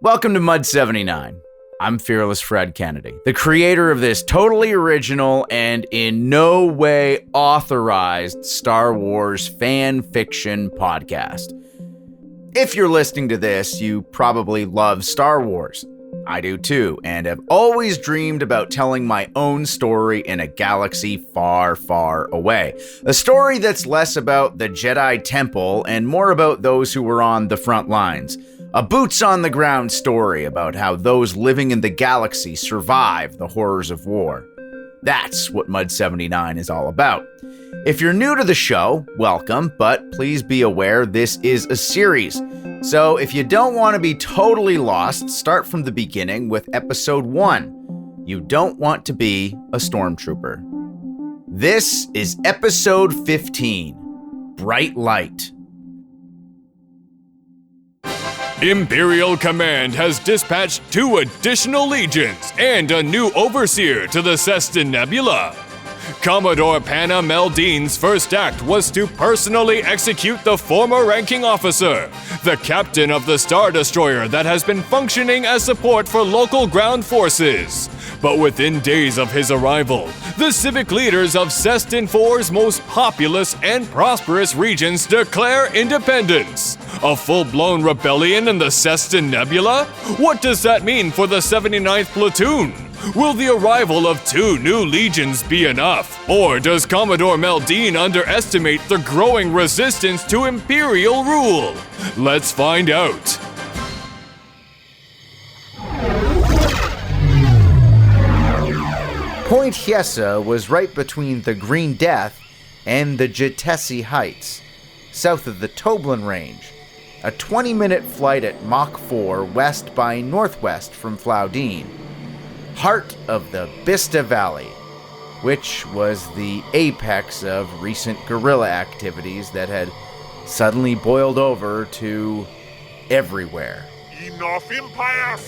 Welcome to Mud 79. I'm Fearless Fred Kennedy, the creator of this totally original and in no way authorized Star Wars fan fiction podcast. If you're listening to this, you probably love Star Wars. I do too, and have always dreamed about telling my own story in a galaxy far, far away. A story that's less about the Jedi Temple and more about those who were on the front lines. A boots-on-the-ground story about how those living in the galaxy survive the horrors of war. That's what Mud 79 is all about. If you're new to the show, welcome, but please be aware this is a series. So if you don't want to be totally lost, start from the beginning with episode 1. You don't want to be a stormtrooper. This is episode 15, Bright Light. Imperial Command has dispatched 2 additional legions and a new overseer to the Ceston Nebula. Commodore Panna Meldeen's first act was to personally execute the former ranking officer, the captain of the Star Destroyer that has been functioning as support for local ground forces. But within days of his arrival, the civic leaders of Ceston IV's most populous and prosperous regions declare independence. A full-blown rebellion in the Ceston Nebula? What does that mean for the 79th Platoon? Will the arrival of 2 new legions be enough? Or does Commodore Meldeen underestimate the growing resistance to Imperial rule? Let's find out. Point Issa was right between the Green Death and the Jitesi Heights, south of the Toblin Range, a 20-minute flight at Mach 4 west by northwest from Flowdeen, heart of the Bista Valley, which was the apex of recent guerrilla activities that had suddenly boiled over to everywhere. Enough empires!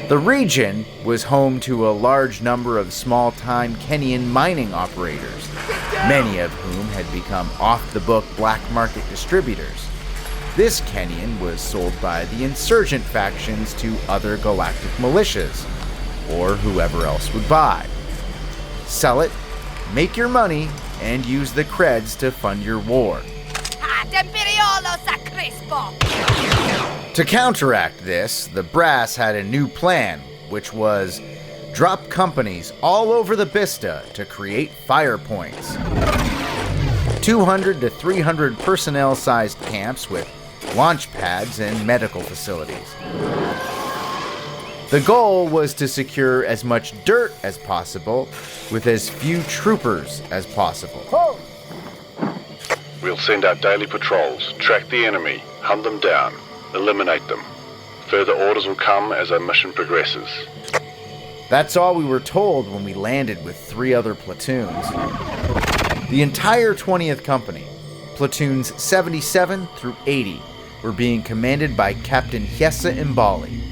The region was home to a large number of small-time Kenyan mining operators, many of whom had become off-the-book black market distributors. This Kenyan was sold by the insurgent factions to other galactic militias, or whoever else would buy. Sell it, make your money, and use the creds to fund your war. To counteract this, the brass had a new plan, which was drop companies all over the Bista to create fire points. 200 to 300 personnel-sized camps with launch pads and medical facilities. The goal was to secure as much dirt as possible with as few troopers as possible. We'll send out daily patrols, track the enemy, hunt them down, eliminate them. Further orders will come as our mission progresses. That's all we were told when we landed with 3 other platoons. The entire 20th Company, platoons 77 through 80, were being commanded by Captain Issa Imbali.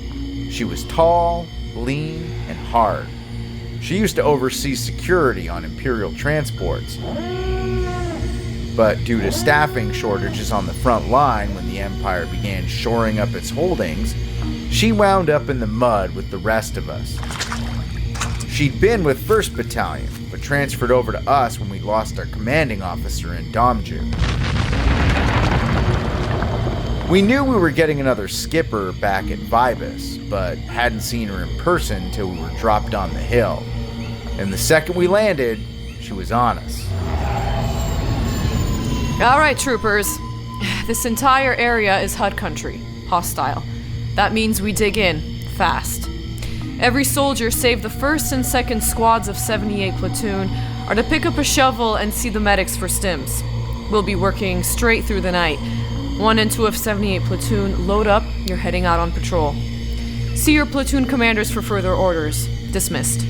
She was tall, lean, and hard. She used to oversee security on Imperial transports. But due to staffing shortages on the front line when the Empire began shoring up its holdings, she wound up in the mud with the rest of us. She'd been with 1st Battalion, but transferred over to us when we lost our commanding officer in Domju. We knew we were getting another skipper back at Vibus, but hadn't seen her in person till we were dropped on the hill. And the second we landed, she was on us. All right, troopers. This entire area is HUD country, hostile. That means we dig in, fast. Every soldier save the 1st and 2nd squads of 78 Platoon are to pick up a shovel and see the medics for stims. We'll be working straight through the night. 1 and 2 of 78 Platoon, load up, you're heading out on patrol. See your platoon commanders for further orders. Dismissed.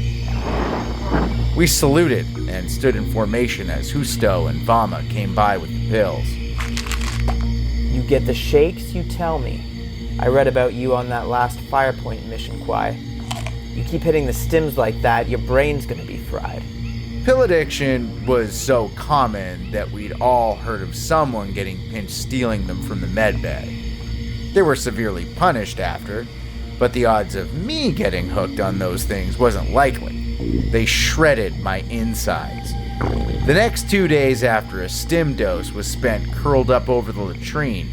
We saluted and stood in formation as Husto and Vama came by with the pills. You get the shakes, you tell me. I read about you on that last Firepoint mission, Kwai. You keep hitting the stims like that, your brain's gonna be fried. Pill addiction was so common that we'd all heard of someone getting pinched stealing them from the medbay. They were severely punished after, But the odds of me getting hooked on those things wasn't likely. They shredded my insides. The next 2 days after a stim dose was spent curled up over the latrine,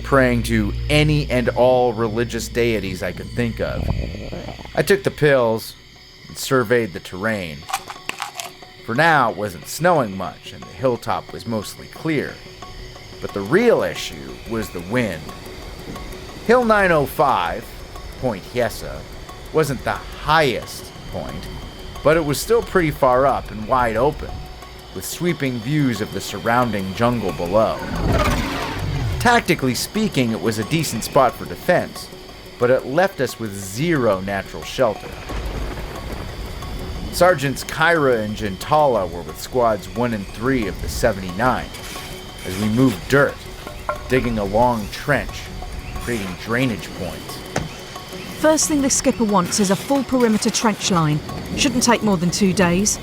praying to any and all religious deities I could think of. I took the pills and surveyed the terrain. For now, it wasn't snowing much and the hilltop was mostly clear. But the real issue was the wind. Hill 905, Point Issa, wasn't the highest point, but it was still pretty far up and wide open, with sweeping views of the surrounding jungle below. Tactically speaking, it was a decent spot for defense, but it left us with zero natural shelter. Sergeants Kyra and Gentala were with squads 1 and 3 of the 79, as we moved dirt, digging a long trench, creating drainage points. First thing the skipper wants is a full perimeter trench line. Shouldn't take more than 2 days.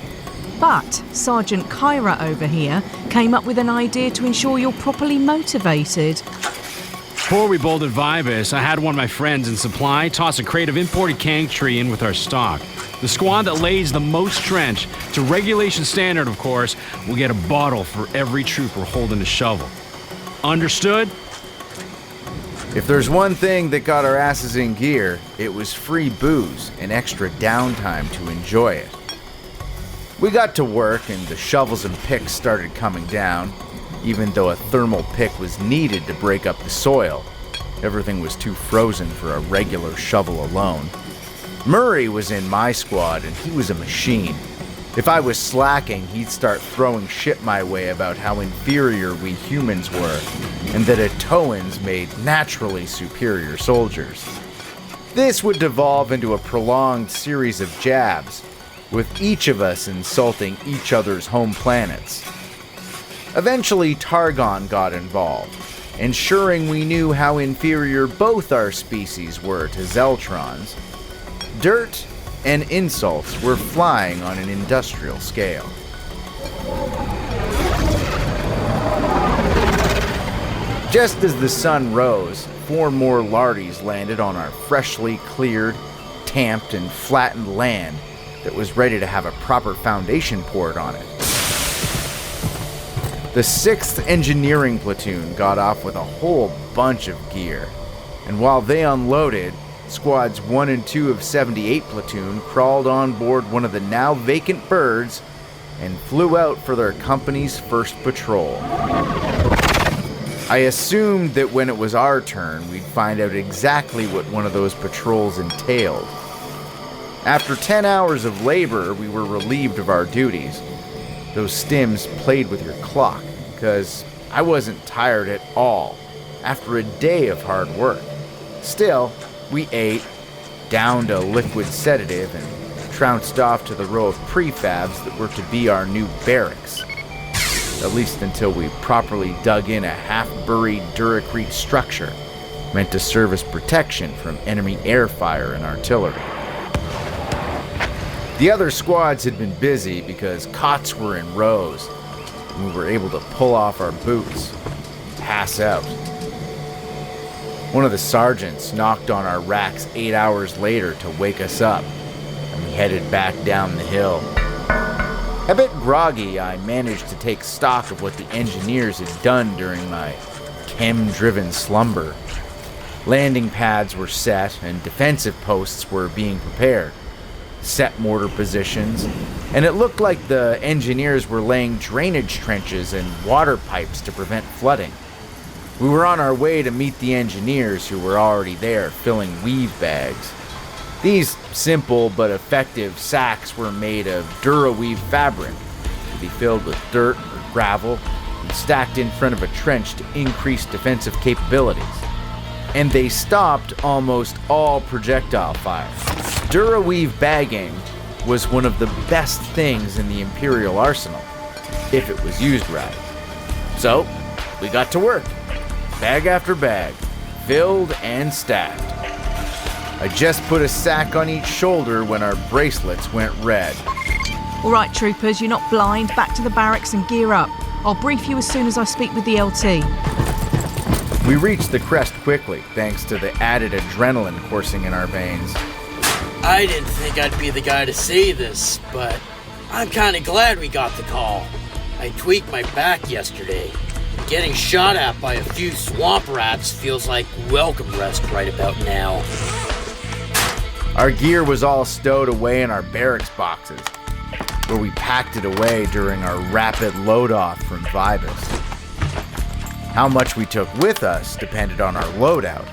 But Sergeant Kyra over here came up with an idea to ensure you're properly motivated. Before we bolted Vibus, I had one of my friends in supply toss a crate of imported Kangtree in with our stock. The squad that lays the most trench, to regulation standard of course, will get a bottle for every trooper holding a shovel. Understood? If there's one thing that got our asses in gear, it was free booze and extra downtime to enjoy it. We got to work and the shovels and picks started coming down. Even though a thermal pick was needed to break up the soil, everything was too frozen for a regular shovel alone. Murray was in my squad and he was a machine. If I was slacking, he'd start throwing shit my way about how inferior we humans were, and that Atoans made naturally superior soldiers. This would devolve into a prolonged series of jabs, with each of us insulting each other's home planets. Eventually, Targon got involved, ensuring we knew how inferior both our species were to Zeltrons. Dirt and insults were flying on an industrial scale. Just as the sun rose, 4 more Lardies landed on our freshly cleared, tamped, and flattened land that was ready to have a proper foundation poured on it. The 6th Engineering Platoon got off with a whole bunch of gear, and while they unloaded, Squads 1 and 2 of 78 Platoon crawled on board one of the now vacant birds and flew out for their company's first patrol. I assumed that when it was our turn, we'd find out exactly what one of those patrols entailed. After 10 hours of labor, we were relieved of our duties. Those stims played with your clock, because I wasn't tired at all after a day of hard work. Still, we ate, downed a liquid sedative, and trounced off to the row of prefabs that were to be our new barracks. At least until we properly dug in a half-buried Duracrete structure meant to serve as protection from enemy air fire and artillery. The other squads had been busy because cots were in rows, and we were able to pull off our boots, pass out. One of the sergeants knocked on our racks 8 hours later to wake us up, and we headed back down the hill. A bit groggy, I managed to take stock of what the engineers had done during my chem-driven slumber. Landing pads were set, and defensive posts were being prepared. Set mortar positions, and it looked like the engineers were laying drainage trenches and water pipes to prevent flooding. We were on our way to meet the engineers who were already there filling weave bags. These simple but effective sacks were made of Duraweave fabric to be filled with dirt or gravel and stacked in front of a trench to increase defensive capabilities. And they stopped almost all projectile fire. Duraweave bagging was one of the best things in the Imperial arsenal, if it was used right. So, we got to work. Bag after bag, filled and stacked. I just put a sack on each shoulder when our bracelets went red. All right, troopers, you're not blind. Back to the barracks and gear up. I'll brief you as soon as I speak with the LT. We reached the crest quickly, thanks to the added adrenaline coursing in our veins. I didn't think I'd be the guy to say this, but I'm kinda glad we got the call. I tweaked my back yesterday. Getting shot at by a few swamp rats feels like welcome rest right about now. Our gear was all stowed away in our barracks boxes, where we packed it away during our rapid load-off from Vibus. How much we took with us depended on our loadout.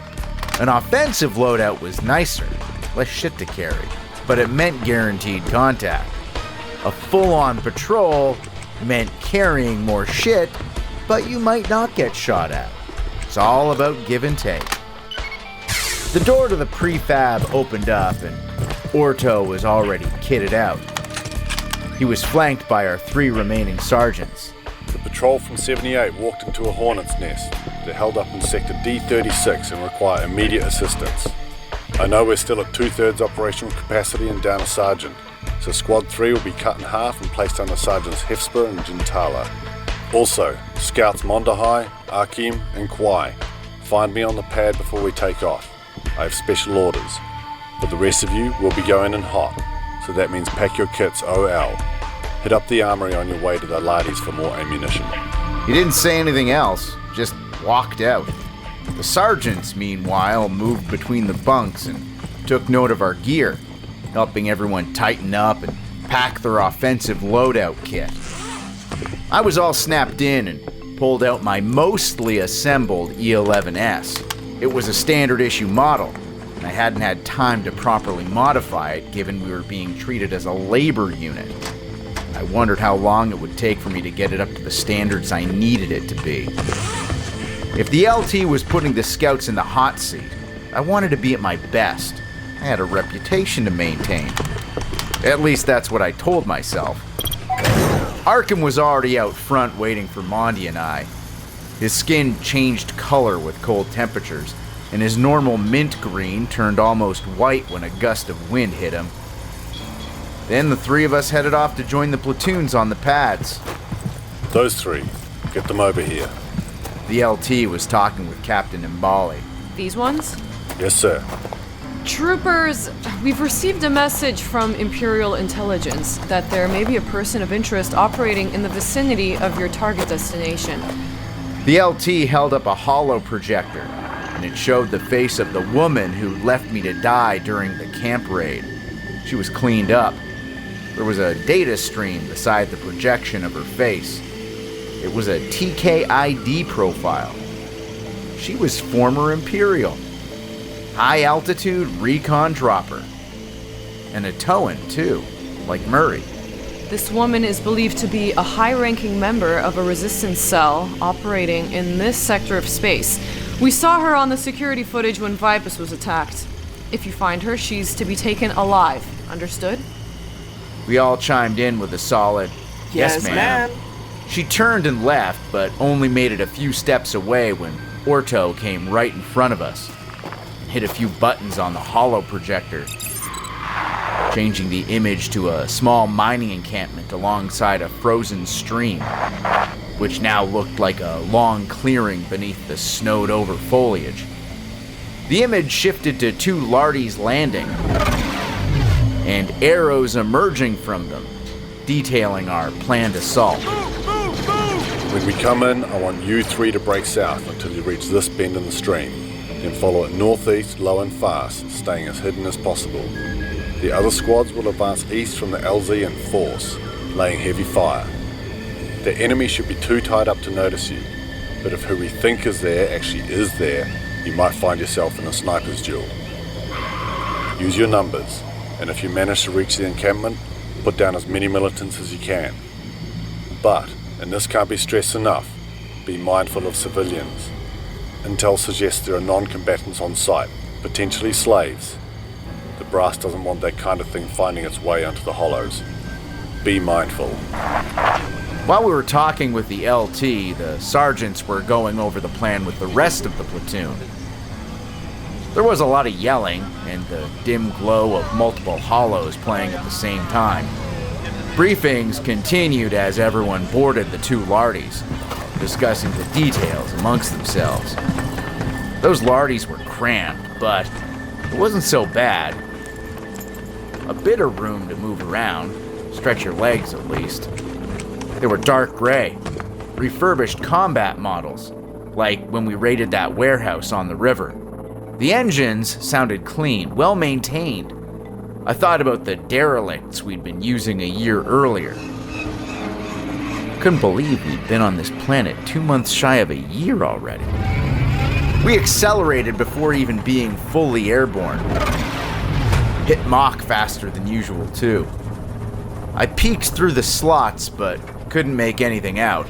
An offensive loadout was nicer, less shit to carry, but it meant guaranteed contact. A full-on patrol meant carrying more shit, but you might not get shot at. It's all about give and take. The door to the prefab opened up and Orto was already kitted out. He was flanked by our 3 remaining sergeants. The patrol from 78 walked into a hornet's nest. They're held up in sector D36 and require immediate assistance. I know we're still at 2/3 operational capacity and down a sergeant, so Squad 3 will be cut in half and placed under Sergeants Hefsper and Gintala. Also, Scouts Mondahai, Arkim and Kwai. Find me on the pad before we take off. I have special orders. But the rest of you will be going in hot, so that means pack your kits OL. Hit up the armory on your way to the Lardis for more ammunition. He didn't say anything else, just walked out. The sergeants, meanwhile, moved between the bunks and took note of our gear, helping everyone tighten up and pack their offensive loadout kit. I was all snapped in and pulled out my mostly assembled E11S. It was a standard issue model, and I hadn't had time to properly modify it given we were being treated as a labor unit. I wondered how long it would take for me to get it up to the standards I needed it to be. If the LT was putting the scouts in the hot seat, I wanted to be at my best. I had a reputation to maintain. At least that's what I told myself. Arkim was already out front waiting for Mondi and I. His skin changed color with cold temperatures, and his normal mint green turned almost white when a gust of wind hit him. Then the 3 of us headed off to join the platoons on the pads. Those 3, get them over here. The LT was talking with Captain Mbali. These ones? Yes, sir. Troopers, we've received a message from Imperial Intelligence that there may be a person of interest operating in the vicinity of your target destination. The LT held up a holo projector, and it showed the face of the woman who left me to die during the camp raid. She was cleaned up. There was a data stream beside the projection of her face. It was a TKID profile. She was former Imperial. High-altitude recon dropper. And a Toan, too, like Murray. This woman is believed to be a high-ranking member of a resistance cell operating in this sector of space. We saw her on the security footage when Vibus was attacked. If you find her, she's to be taken alive. Understood? We all chimed in with a solid, yes, ma'am. She turned and left, but only made it a few steps away when Orto came right in front of us. Hit a few buttons on the holo projector, changing the image to a small mining encampment alongside a frozen stream, which now looked like a long clearing beneath the snowed-over foliage. The image shifted to 2 Lardis landing, and arrows emerging from them, detailing our planned assault. When we come in, I want you 3 to break south until you reach this bend in the stream. Then follow it northeast, low and fast, staying as hidden as possible. The other squads will advance east from the LZ in force, laying heavy fire. The enemy should be too tied up to notice you, but if who we think is there actually is there, you might find yourself in a sniper's duel. Use your numbers, and if you manage to reach the encampment, put down as many militants as you can. But, and this can't be stressed enough, be mindful of civilians. Intel suggests there are non-combatants on site, potentially slaves. The brass doesn't want that kind of thing finding its way onto the hollows. Be mindful. While we were talking with the LT, the sergeants were going over the plan with the rest of the platoon. There was a lot of yelling and the dim glow of multiple hollows playing at the same time. Briefings continued as everyone boarded the 2 Lardis, discussing the details amongst themselves. Those lardies were cramped, but it wasn't so bad. A bit of room to move around, stretch your legs at least. They were dark gray, refurbished combat models, like when we raided that warehouse on the river. The engines sounded clean, well maintained. I thought about the derelicts we'd been using a year earlier. Couldn't believe we'd been on this planet 2 months shy of a year already. We accelerated before even being fully airborne. Hit Mach faster than usual, too. I peeked through the slots, but couldn't make anything out.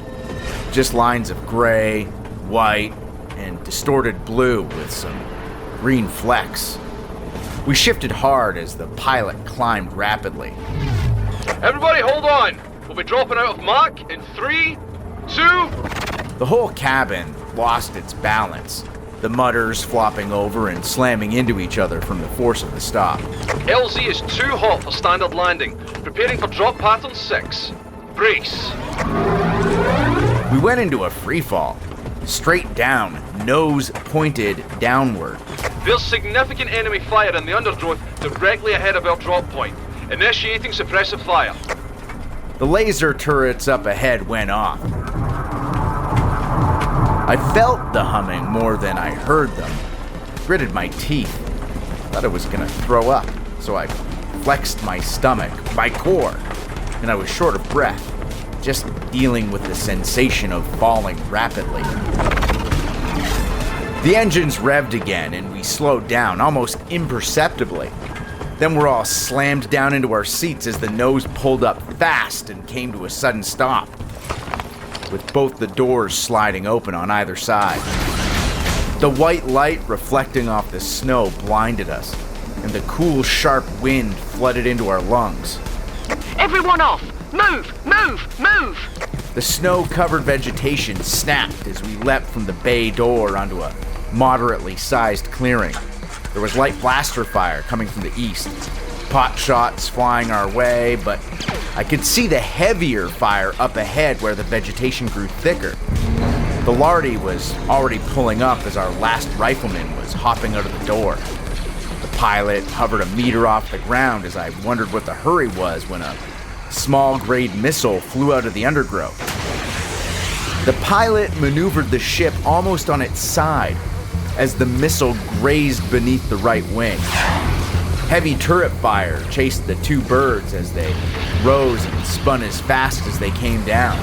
Just lines of gray, white, and distorted blue with some green flecks. We shifted hard as the pilot climbed rapidly. Everybody hold on! We'll be dropping out of Mach in 3, 2... The whole cabin lost its balance, the mutters flopping over and slamming into each other from the force of the stop. LZ is too hot for standard landing. Preparing for drop pattern 6. Brace. We went into a freefall. Straight down, nose pointed downward. There's significant enemy fire in the undergrowth directly ahead of our drop point. Initiating suppressive fire. The laser turrets up ahead went off. I felt the humming more than I heard them. Gritted my teeth. Thought I was gonna throw up, so I flexed my stomach, my core, and I was short of breath, just dealing with the sensation of falling rapidly. The engines revved again, and we slowed down, almost imperceptibly. Then we're all slammed down into our seats as the nose pulled up fast and came to a sudden stop, with both the doors sliding open on either side. The white light reflecting off the snow blinded us, and the cool, sharp wind flooded into our lungs. Everyone off! Move! Move! Move! The snow-covered vegetation snapped as we leapt from the bay door onto a moderately sized clearing. There was light blaster fire coming from the east, pot shots flying our way, but I could see the heavier fire up ahead where the vegetation grew thicker. The Lardy was already pulling up as our last rifleman was hopping out of the door. The pilot hovered a meter off the ground as I wondered what the hurry was when a small-grade missile flew out of the undergrowth. The pilot maneuvered the ship almost on its side as the missile grazed beneath the right wing. Heavy turret fire chased the two birds as they rose and spun as fast as they came down.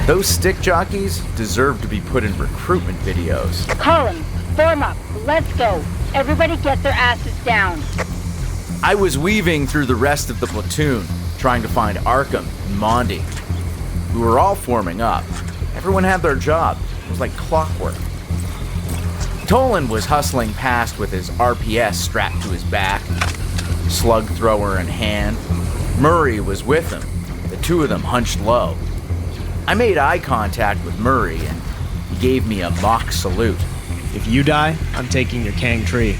Those stick jockeys deserve to be put in recruitment videos. Colin, form up. Let's go. Everybody get their asses down. I was weaving through the rest of the platoon, trying to find Arkim and Mondi. We were all forming up. Everyone had their job. It was like clockwork. Tolan was hustling past with his RPS strapped to his back, slug thrower in hand. Murray was with him, the two of them hunched low. I made eye contact with Murray, and he gave me a mock salute. If you die, I'm taking your Kang tree.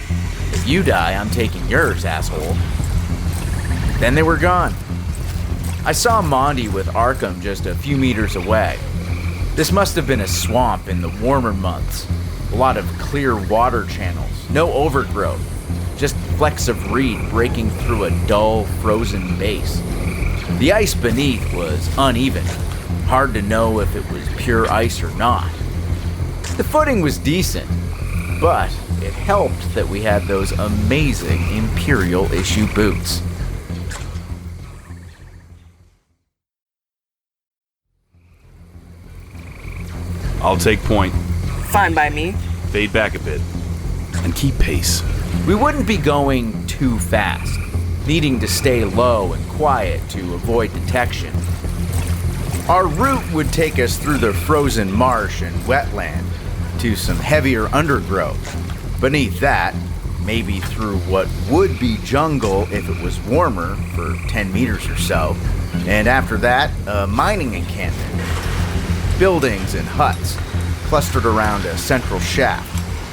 If you die, I'm taking yours, asshole. Then they were gone. I saw Mondi with Arkim just a few meters away. This must have been a swamp in the warmer months. A lot of clear water channels, no overgrowth, just flecks of reed breaking through a dull, frozen base. The ice beneath was uneven, hard to know if it was pure ice or not. The footing was decent, but it helped that we had those amazing Imperial issue boots. I'll take point. Fine by me. Fade back a bit. And keep pace. We wouldn't be going too fast, needing to stay low and quiet to avoid detection. Our route would take us through the frozen marsh and wetland to some heavier undergrowth. Beneath that, maybe through what would be jungle if it was warmer for 10 meters or so. And after that, a mining encampment. Buildings and huts clustered around a central shaft,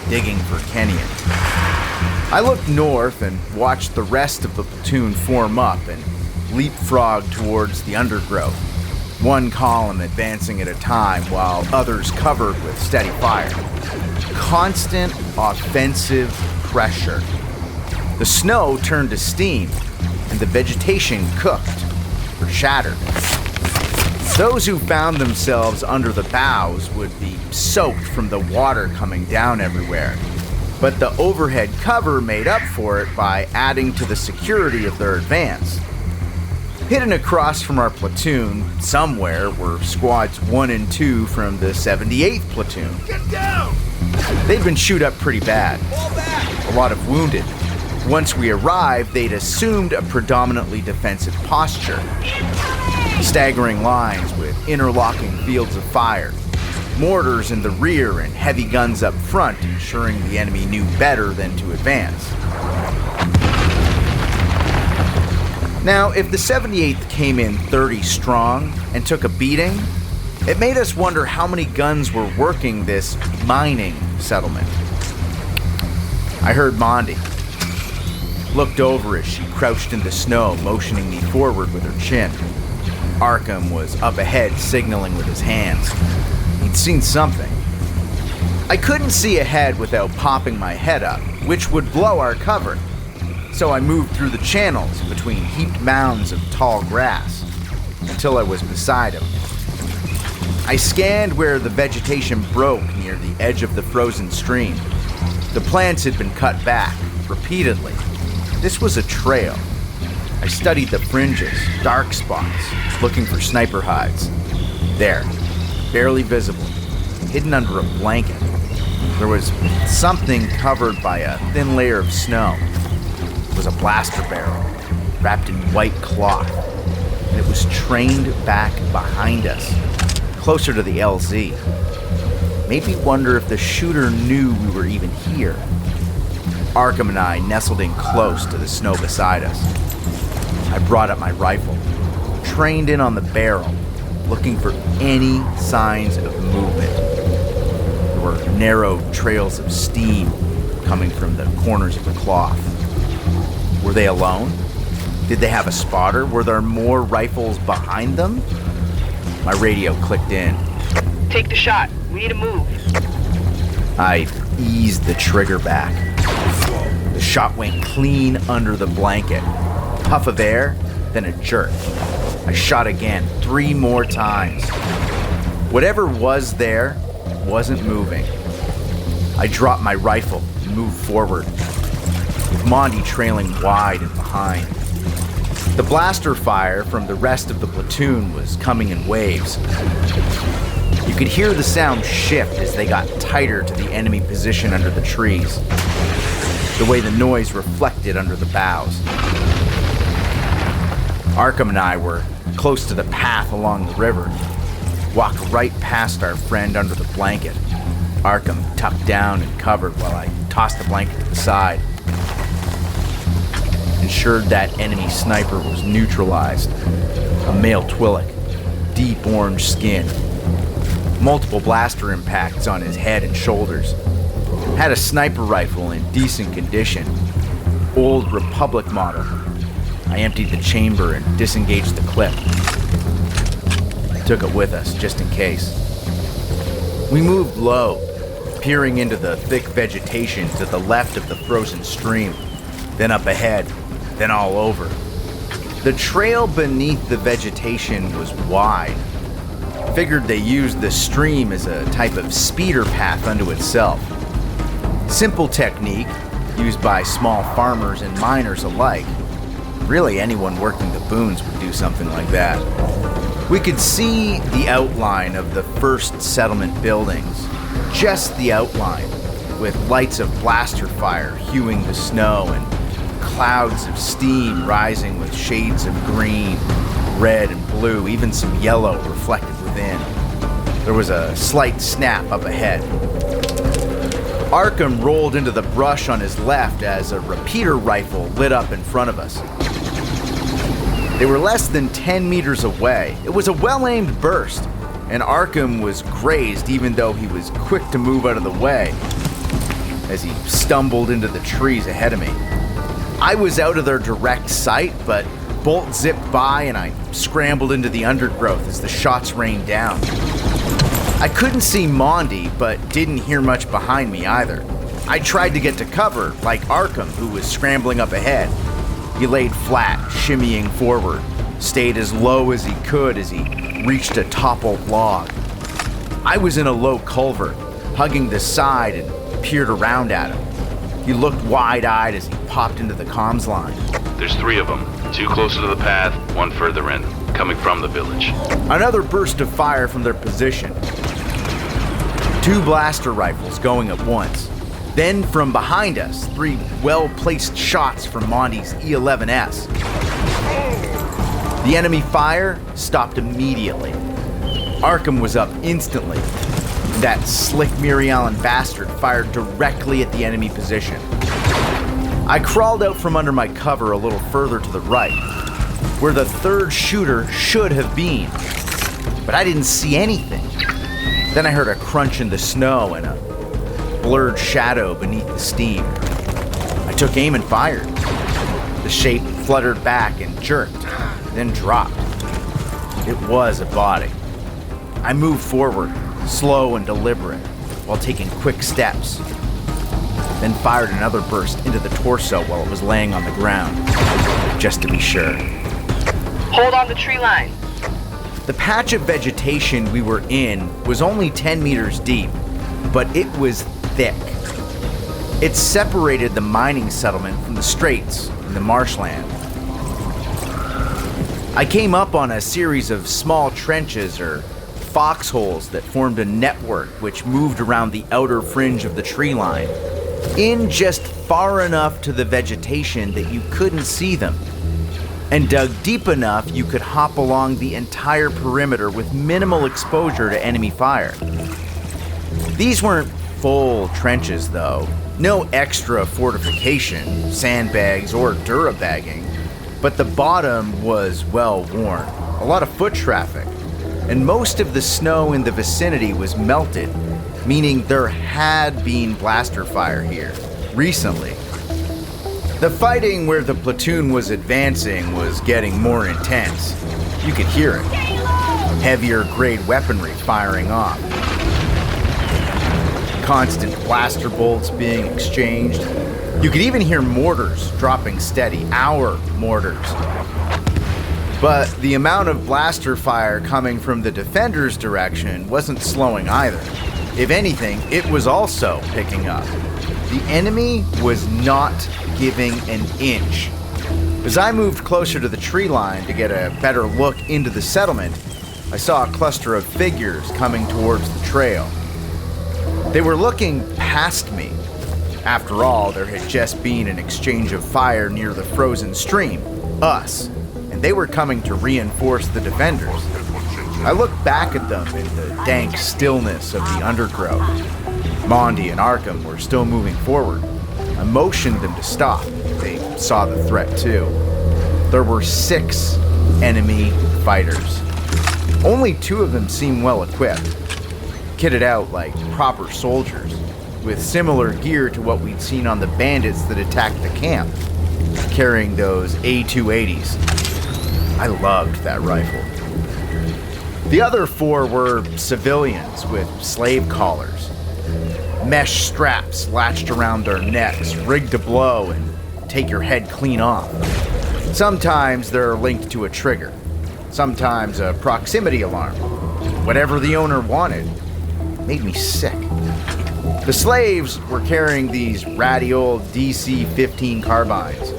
digging for Kenyan. I looked north and watched the rest of the platoon form up and leapfrog towards the undergrowth. one column advancing at a time while others covered with steady fire. Constant offensive pressure. The snow turned to steam, and the vegetation cooked or shattered. Those who found themselves under the bows would be soaked from the water coming down everywhere, but the overhead cover made up for it by adding to the security of their advance. Hidden across from our platoon, somewhere, were squads 1 and 2 from the 78th platoon. Get down! They'd been chewed up pretty bad. Fall back! A lot of wounded. Once we arrived, they'd assumed a predominantly defensive posture. Staggering lines with interlocking fields of fire. Mortars in the rear and heavy guns up front, ensuring the enemy knew better than to advance. Now, if the 78th came in 30 strong and took a beating, it made us wonder how many guns were working this mining settlement. I heard Mondi. Looked over as she crouched in the snow, motioning me forward with her chin. Arkim was up ahead, signaling with his hands. He'd seen something. I couldn't see ahead without popping my head up, which would blow our cover. So I moved through the channels between heaped mounds of tall grass until I was beside him. I scanned where the vegetation broke near the edge of the frozen stream. The plants had been cut back repeatedly. This was a trail. I studied the fringes, dark spots, looking for sniper hides. There, barely visible, hidden under a blanket. There was something covered by a thin layer of snow. It was a blaster barrel, wrapped in white cloth, and it was trained back behind us, closer to the LZ. Made me wonder if the shooter knew we were even here. Arkim and I nestled in close to the snow beside us. I brought up my rifle, trained in on the barrel, looking for any signs of movement. There were narrow trails of steam coming from the corners of the cloth. Were they alone? Did they have a spotter? Were there more rifles behind them? My radio clicked in. Take the shot. We need to move. I eased the trigger back. The shot went clean under the blanket. Puff of air, then a jerk. I shot again, 3 more times. Whatever was there wasn't moving. I dropped my rifle and moved forward, with Mondi trailing wide and behind. The blaster fire from the rest of the platoon was coming in waves. You could hear the sound shift as they got tighter to the enemy position under the trees, the way the noise reflected under the boughs. Arkim and I were close to the path along the river, walked right past our friend under the blanket. Arkim tucked down and covered while I tossed the blanket to the side. Ensured that enemy sniper was neutralized. A male Twi'lek, deep orange skin, multiple blaster impacts on his head and shoulders. Had a sniper rifle in decent condition, old Republic model. I emptied the chamber and disengaged the clip. Took it with us, just in case. We moved low, peering into the thick vegetation to the left of the frozen stream, then up ahead, then all over. The trail beneath the vegetation was wide. Figured they used the stream as a type of speeder path unto itself. Simple technique, used by small farmers and miners alike. Really, anyone working the boons would do something like that. We could see the outline of the first settlement buildings, just the outline, with lights of blaster fire hewing the snow and clouds of steam rising with shades of green, red, and blue, even some yellow reflected within. There was a slight snap up ahead. Arkim rolled into the brush on his left as a repeater rifle lit up in front of us. They were less than 10 meters away. It was a well-aimed burst, and Arkim was grazed even though he was quick to move out of the way as he stumbled into the trees ahead of me. I was out of their direct sight, but bolt zipped by and I scrambled into the undergrowth as the shots rained down. I couldn't see Mondi, but didn't hear much behind me either. I tried to get to cover, like Arkim, who was scrambling up ahead. He laid flat, shimmying forward, stayed as low as he could as he reached a toppled log. I was in a low culvert, hugging the side and peered around at him. He looked wide-eyed as he popped into the comms line. There's 3 of them. 2 closer to the path, 1 further in, coming from the village. Another burst of fire from their position. 2 blaster rifles going at once. Then from behind us, 3 well-placed shots from Monty's E11S. The enemy fire stopped immediately. Arkim was up instantly. That slick Mary Allen bastard fired directly at the enemy position. I crawled out from under my cover a little further to the right, where the 3rd shooter should have been, but I didn't see anything. Then I heard a crunch in the snow and a blurred shadow beneath the steam. I took aim and fired. The shape fluttered back and jerked, then dropped. It was a body. I moved forward, slow and deliberate, while taking quick steps. Then fired another burst into the torso while it was laying on the ground, just to be sure. Hold on the tree line. The patch of vegetation we were in was only 10 meters deep, but it was thick. It separated the mining settlement from the straits and the marshland. I came up on a series of small trenches or foxholes that formed a network which moved around the outer fringe of the tree line, in just far enough to the vegetation that you couldn't see them, and dug deep enough you could hop along the entire perimeter with minimal exposure to enemy fire. These weren't full trenches though, no extra fortification, sandbags, or durabagging, but the bottom was well worn, a lot of foot traffic, and most of the snow in the vicinity was melted, meaning there had been blaster fire here recently. The fighting where the platoon was advancing was getting more intense. You could hear it. Heavier grade weaponry firing off. Constant blaster bolts being exchanged. You could even hear mortars dropping steady, our mortars. But the amount of blaster fire coming from the defenders' direction wasn't slowing either. If anything, it was also picking up. The enemy was not giving an inch. As I moved closer to the tree line to get a better look into the settlement, I saw a cluster of figures coming towards the trail. They were looking past me. After all, there had just been an exchange of fire near the frozen stream, us, and they were coming to reinforce the defenders. I looked back at them in the dank stillness of the undergrowth. Mondi and Arkim were still moving forward. I motioned them to stop. They saw the threat too. There were 6 enemy fighters. Only 2 of them seemed well equipped, kitted out like proper soldiers, with similar gear to what we'd seen on the bandits that attacked the camp, carrying those A280s. I loved that rifle. The other 4 were civilians with slave collars. Mesh straps latched around their necks, rigged to blow and take your head clean off. Sometimes they're linked to a trigger, sometimes a proximity alarm. Whatever the owner wanted. Made me sick. The slaves were carrying these ratty old DC-15 carbines,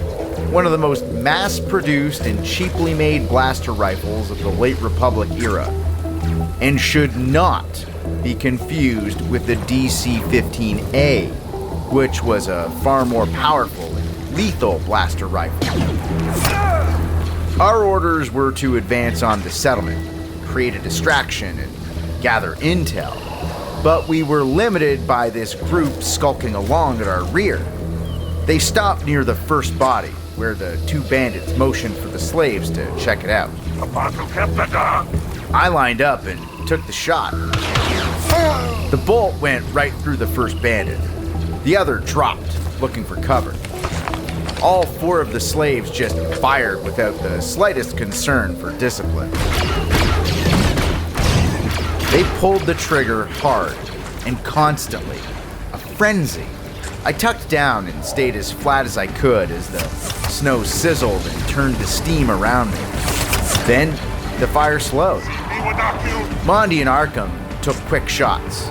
one of the most mass-produced and cheaply made blaster rifles of the late Republic era, and should not be confused with the DC-15A, which was a far more powerful and lethal blaster rifle. Our orders were to advance on the settlement, create a distraction, and gather intel, but we were limited by this group skulking along at our rear. They stopped near the first body, where the 2 bandits motioned for the slaves to check it out. I lined up and took the shot. The bolt went right through the first bandit. The other dropped, looking for cover. All 4 of the slaves just fired without the slightest concern for discipline. They pulled the trigger hard and constantly, a frenzy. I tucked down and stayed as flat as I could as the snow sizzled and turned to steam around me. Then, the fire slowed. Mondi and Arkim took quick shots.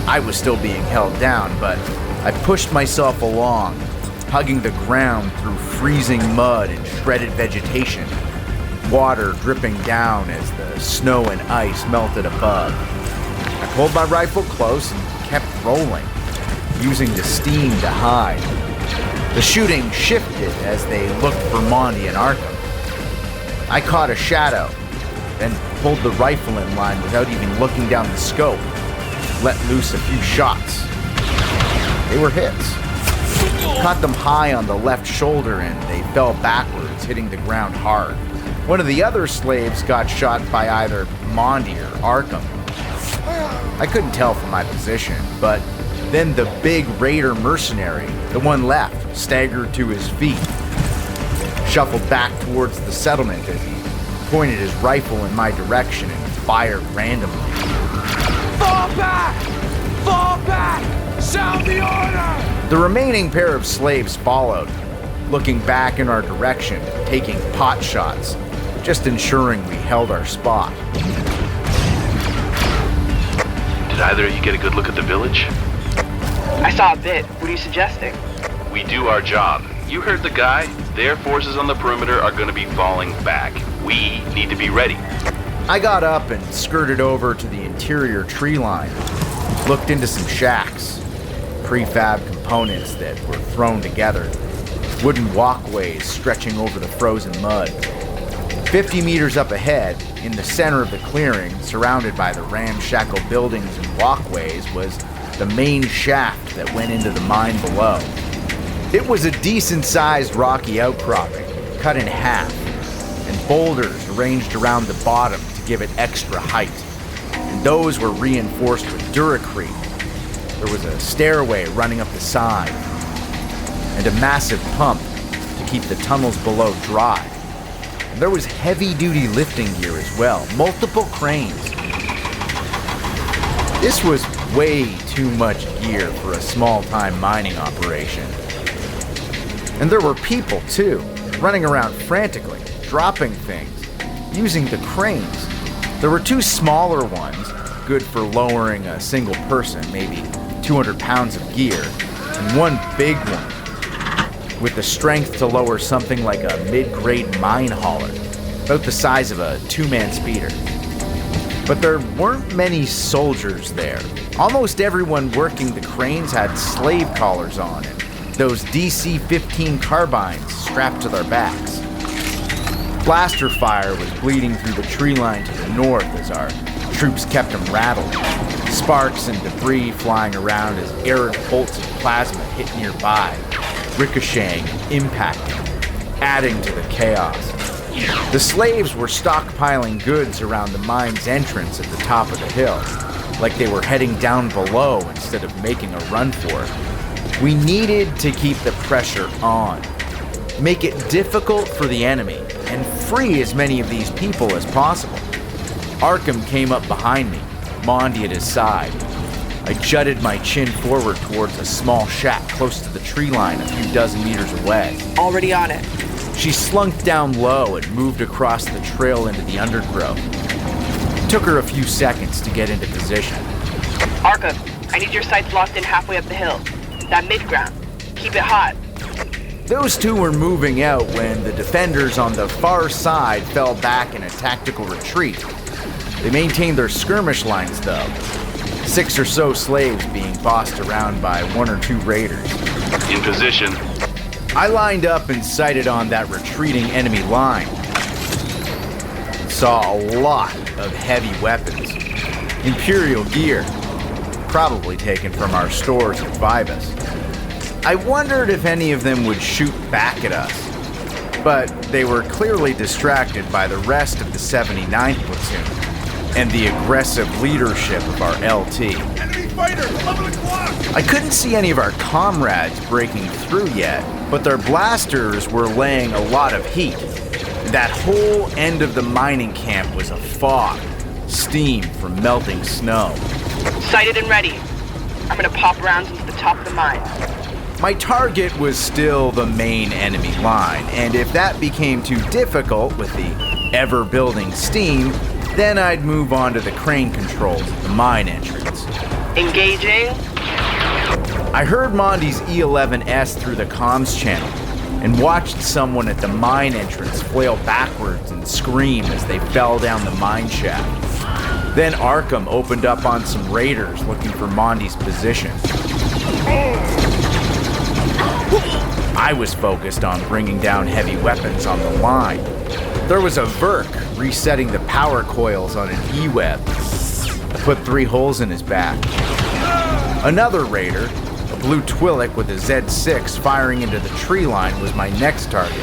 I was still being held down, but I pushed myself along, hugging the ground through freezing mud and shredded vegetation, water dripping down as the snow and ice melted above. I pulled my rifle close and kept rolling, using the steam to hide. The shooting shifted as they looked for Mondi and Arkim. I caught a shadow, then pulled the rifle in line without even looking down the scope, let loose a few shots. They were hits. Caught them high on the left shoulder and they fell backwards, hitting the ground hard. One of the other slaves got shot by either Mondi or Arkim. I couldn't tell from my position, but then the big raider mercenary, the one left, staggered to his feet, shuffled back towards the settlement as he pointed his rifle in my direction and fired randomly. Fall back! Fall back! Sound the order! The remaining pair of slaves followed, looking back in our direction, taking pot shots, just ensuring we held our spot. Did either of you get a good look at the village? I saw a bit. What are you suggesting? We do our job. You heard the guy. Their forces on the perimeter are going to be falling back. We need to be ready. I got up and skirted over to the interior tree line, looked into some shacks, prefab components that were thrown together, wooden walkways stretching over the frozen mud. 50 meters up ahead, in the center of the clearing, surrounded by the ramshackle buildings and walkways, was the main shaft that went into the mine below. It was a decent-sized rocky outcropping, cut in half, and boulders arranged around the bottom to give it extra height. And those were reinforced with duracrete. There was a stairway running up the side, and a massive pump to keep the tunnels below dry. And there was heavy-duty lifting gear as well, multiple cranes. This was way too much gear for a small-time mining operation. And there were people, too, running around frantically, dropping things, using the cranes. There were 2 smaller ones, good for lowering a single person, maybe 200 pounds of gear, and one big one, with the strength to lower something like a mid-grade mine hauler, about the size of a 2-man speeder. But there weren't many soldiers there. Almost everyone working the cranes had slave collars on and those DC-15 carbines strapped to their backs. Blaster fire was bleeding through the tree line to the north as our troops kept them rattled. Sparks and debris flying around as arid bolts of plasma hit nearby, ricocheting, impacting, adding to the chaos. The slaves were stockpiling goods around the mine's entrance at the top of the hill, like they were heading down below instead of making a run for it. We needed to keep the pressure on, make it difficult for the enemy, and free as many of these people as possible. Arkim came up behind me, Mondi at his side. I jutted my chin forward towards a small shack close to the tree line a few dozen meters away. Already on it. She slunk down low and moved across the trail into the undergrowth. It took her a few seconds to get into position. Arkim, I need your sights locked in halfway up the hill. That mid-ground. Keep it hot. Those 2 were moving out when the defenders on the far side fell back in a tactical retreat. They maintained their skirmish lines, though. 6 or so slaves being bossed around by 1 or 2 raiders. In position. I lined up and sighted on that retreating enemy line. Saw a lot of heavy weapons. Imperial gear. Probably taken from our stores at Vibus. I wondered if any of them would shoot back at us, but they were clearly distracted by the rest of the 79th platoon and the aggressive leadership of our LT. fighter! 11 o'clock! I couldn't see any of our comrades breaking through yet, but their blasters were laying a lot of heat. That whole end of the mining camp was a fog, steam from melting snow. Sighted and ready. I'm gonna pop rounds into the top of the mine. My target was still the main enemy line, and if that became too difficult with the ever-building steam, then I'd move on to the crane controls at the mine entrance. Engaging. I heard Monty's E11S through the comms channel and watched someone at the mine entrance flail backwards and scream as they fell down the mine shaft. Then Arkim opened up on some raiders looking for Monty's position. I was focused on bringing down heavy weapons on the line. There was a Verk resetting the power coils on an E-Web. I put 3 holes in his back. Another raider, a blue Twi'lek with a Z6 firing into the tree line, was my next target.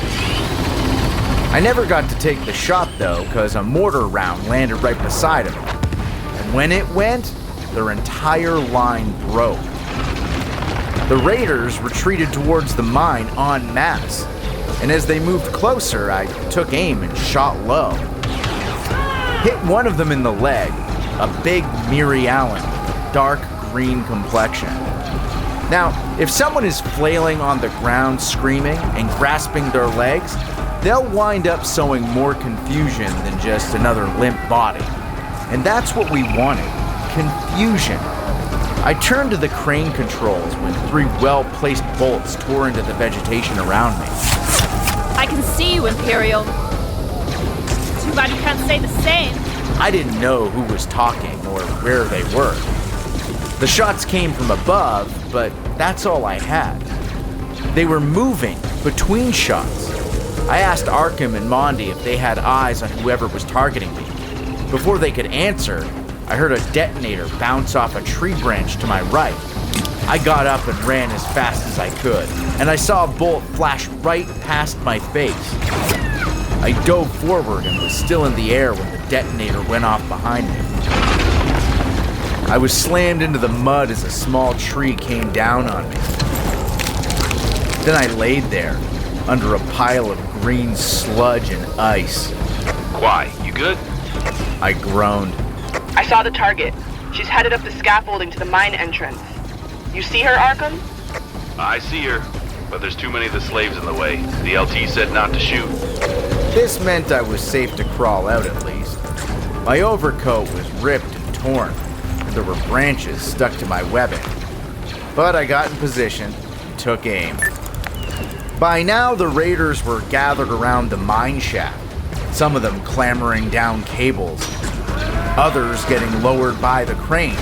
I never got to take the shot though, because a mortar round landed right beside him. And when it went, their entire line broke. The raiders retreated towards the mine en masse, and as they moved closer, I took aim and shot low. Hit one of them in the leg, a big Miri Allen, dark green complexion. Now, if someone is flailing on the ground screaming and grasping their legs, they'll wind up sowing more confusion than just another limp body. And that's what we wanted, confusion. I turned to the crane controls when 3 well-placed bolts tore into the vegetation around me. I can see you, Imperial. Too bad you can't say the same. I didn't know who was talking or where they were. The shots came from above, but that's all I had. They were moving between shots. I asked Arkim and Monty if they had eyes on whoever was targeting me. Before they could answer, I heard a detonator bounce off a tree branch to my right. I got up and ran as fast as I could, and I saw a bolt flash right past my face. I dove forward and was still in the air when the detonator went off behind me. I was slammed into the mud as a small tree came down on me. Then I laid there, under a pile of green sludge and ice. Kwai, you good? I groaned. I saw the target. She's headed up the scaffolding to the mine entrance. You see her, Arkim? I see her, but there's too many of the slaves in the way. The LT said not to shoot. This meant I was safe to crawl out at least. My overcoat was ripped and torn, and there were branches stuck to my webbing. But I got in position and took aim. By now, the raiders were gathered around the mine shaft, some of them clambering down cables, others getting lowered by the cranes,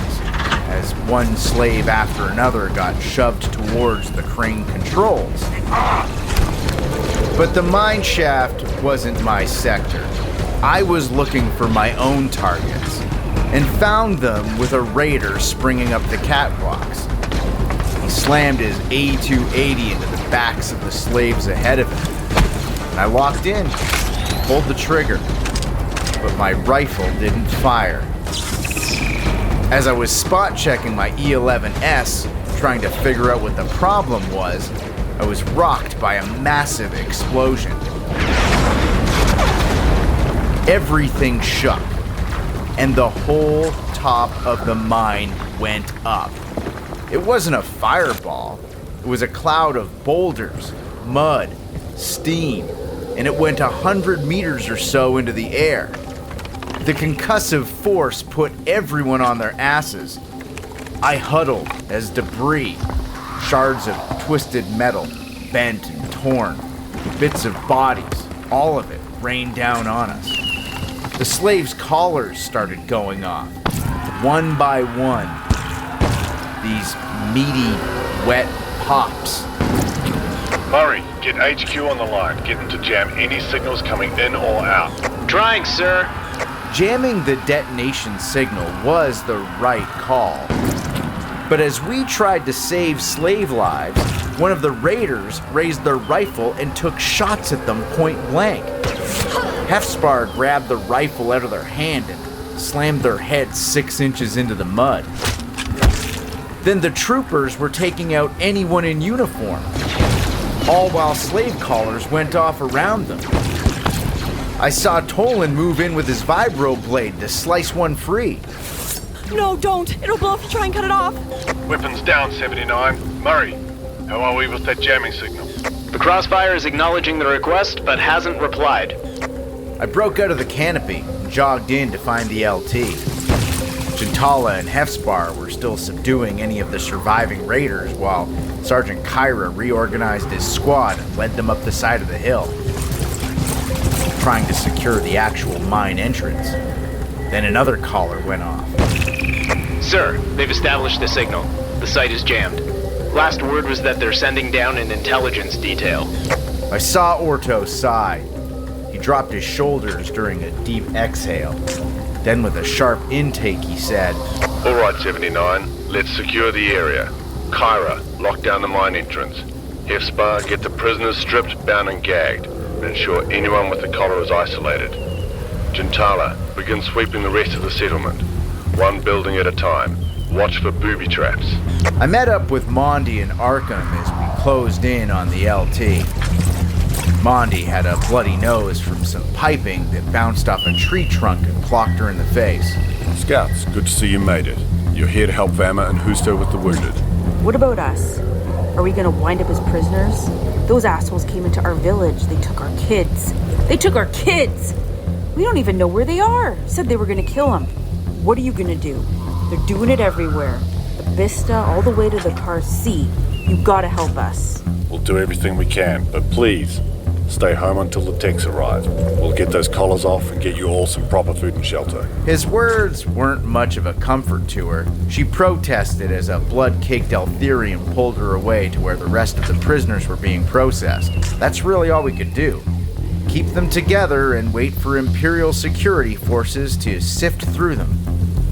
as one slave after another got shoved towards the crane controls. But the mine shaft wasn't my sector. I was looking for my own targets, and found them with a raider springing up the catwalks. He slammed his A280 into the backs of the slaves ahead of him, and I locked in, pulled the trigger, but my rifle didn't fire. As I was spot checking my E11S, trying to figure out what the problem was, I was rocked by a massive explosion. Everything shook, and the whole top of the mine went up. It wasn't a fireball. It was a cloud of boulders, mud, steam, and it went 100 meters or so into the air. The concussive force put everyone on their asses. I huddled as debris, shards of twisted metal, bent and torn, bits of bodies, all of it rained down on us. The slaves' collars started going off, one by one. These meaty, wet pops. Murray, get HQ on the line. Get them to jam any signals coming in or out. Trying, sir. Jamming the detonation signal was the right call. But as we tried to save slave lives, one of the raiders raised their rifle and took shots at them point blank. Hefspar grabbed the rifle out of their hand and slammed their head 6 inches into the mud. Then the troopers were taking out anyone in uniform, all while slave collars went off around them. I saw Tolan move in with his vibro blade to slice one free. No, don't. It'll blow if you try and cut it off. Weapons down, 79. Murray, how are we with that jamming signal? The Crossfire is acknowledging the request, but hasn't replied. I broke out of the canopy and jogged in to find the LT. Jintala and Hefspar were still subduing any of the surviving raiders while Sergeant Kyra reorganized his squad and led them up the side of the hill, trying to secure the actual mine entrance. Then another collar went off. Sir, they've established the signal. The site is jammed. Last word was that they're sending down an intelligence detail. I saw Orto sigh. He dropped his shoulders during a deep exhale. Then with a sharp intake, he said, All right, 79. Let's secure the area. Kyra, lock down the mine entrance. Hefspar, get the prisoners stripped, bound and gagged, and ensure anyone with the collar is isolated. Jintala, begin sweeping the rest of the settlement. One building at a time. Watch for booby traps. I met up with Mondi and Arkim as we closed in on the LT. Mondi had a bloody nose from some piping that bounced off a tree trunk and clocked her in the face. Scouts, good to see you made it. You're here to help Vama and Husto with the wounded. What about us? Are we gonna wind up as prisoners? Those assholes came into our village. They took our kids. They took our kids! We don't even know where they are. Said they were gonna kill them. What are you gonna do? They're doing it everywhere. The Bista all the way to the Car C. You gotta help us. We'll do everything we can, but please, stay home until the techs arrive. We'll get those collars off and get you all some proper food and shelter. His words weren't much of a comfort to her. She protested as a blood-caked Eltherium pulled her away to where the rest of the prisoners were being processed. That's really all we could do. Keep them together and wait for Imperial security forces to sift through them.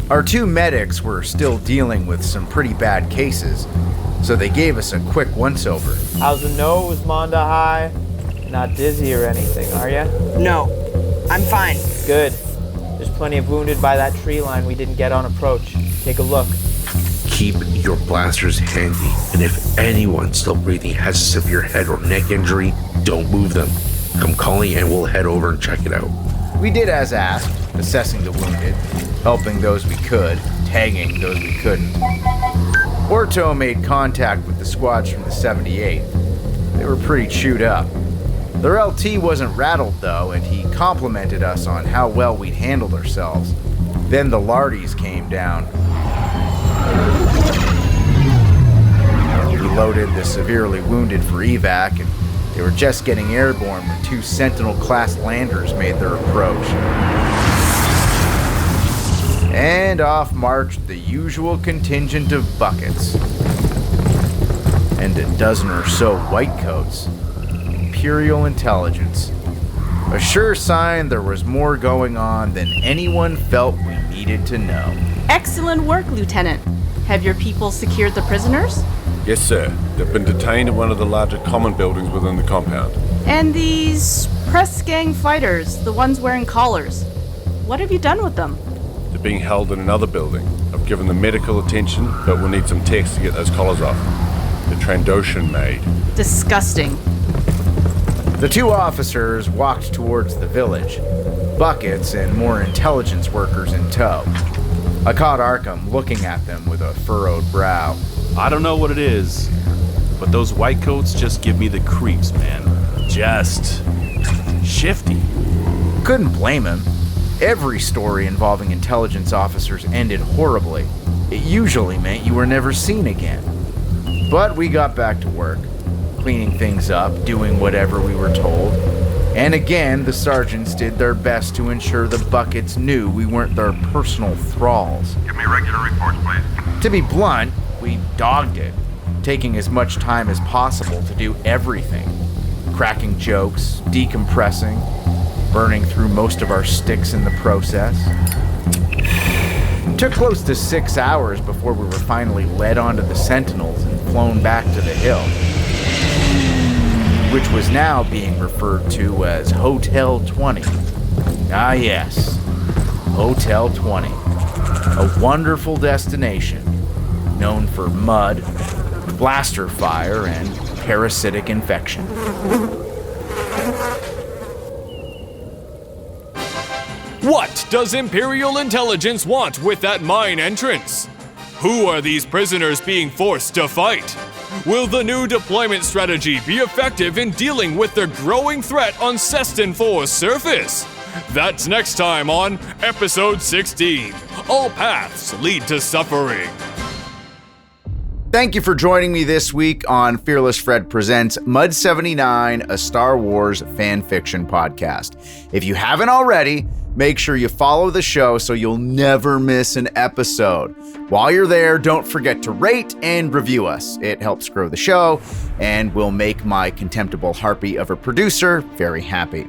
Our two medics were still dealing with some pretty bad cases, so they gave us a quick once-over. How's the nose, Monda High? Not dizzy or anything, are ya? No, I'm fine. Good. There's plenty of wounded by that tree line we didn't get on approach. Take a look. Keep your blasters handy, and if anyone still breathing has a severe head or neck injury, don't move them. Come calling and we'll head over and check it out. We did as asked, assessing the wounded, helping those we could, tagging those we couldn't. Orto made contact with the squads from the 78. They were pretty chewed up. Their LT wasn't rattled though, and he complimented us on how well we'd handled ourselves. Then the Lardies came down. We loaded the severely wounded for evac, and they were just getting airborne when two Sentinel-class landers made their approach. And off marched the usual contingent of buckets. And a dozen or so whitecoats. Imperial intelligence. A sure sign there was more going on than anyone felt we needed to know. Excellent work, Lieutenant. Have your people secured the prisoners? Yes, sir. They've been detained in one of the larger common buildings within the compound. And these press gang fighters, the ones wearing collars, what have you done with them? They're being held in another building. I've given them medical attention, but we'll need some techs to get those collars off. The Trandoshan made. Disgusting. The two officers walked towards the village, buckets and more intelligence workers in tow. I caught Arkim looking at them with a furrowed brow. I don't know what it is, but those whitecoats just give me the creeps, man. Just shifty. Couldn't blame him. Every story involving intelligence officers ended horribly. It usually meant you were never seen again. But we got back to work, cleaning things up, doing whatever we were told. And again, the sergeants did their best to ensure the buckets knew we weren't their personal thralls. Give me regular reports, please. To be blunt, we dogged it, taking as much time as possible to do everything. Cracking jokes, decompressing, burning through most of our sticks in the process. It took close to 6 hours before we were finally led onto the Sentinels and flown back to the hill, which was now being referred to as Hotel 20. Ah yes, Hotel 20. A wonderful destination. known for mud, blaster fire, and parasitic infection. What does Imperial intelligence want with that mine entrance? Who are these prisoners being forced to fight? Will the new deployment strategy be effective in dealing with the growing threat on Ceston 4's surface? That's next time on Episode 16. All paths lead to suffering. Thank you for joining me this week on Fearless Fred Presents Mud 79, a Star Wars fan fiction podcast. If you haven't already, make sure you follow the show so you'll never miss an episode. While you're there, don't forget to rate and review us. It helps grow the show and will make my contemptible harpy of a producer very happy.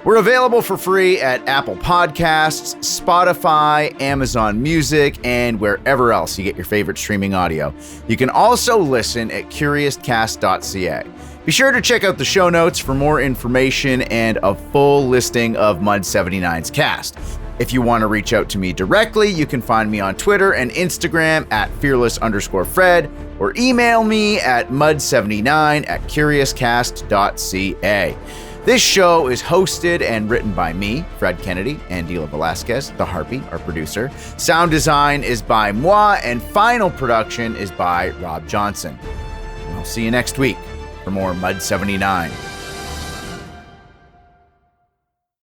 We're available for free at Apple Podcasts, Spotify, Amazon Music, and wherever else you get your favorite streaming audio. You can also listen at CuriousCast.ca. Be sure to check out the show notes for more information and a full listing of Mud 79's cast. If you want to reach out to me directly, you can find me on Twitter and Instagram at fearless_Fred or email me at mud79@curiouscast.ca. This show is hosted and written by me, Fred Kennedy, and Dila Velazquez, the Harpy, our producer. Sound design is by moi, and final production is by Rob Johnson. I'll see you next week for more Mud 79.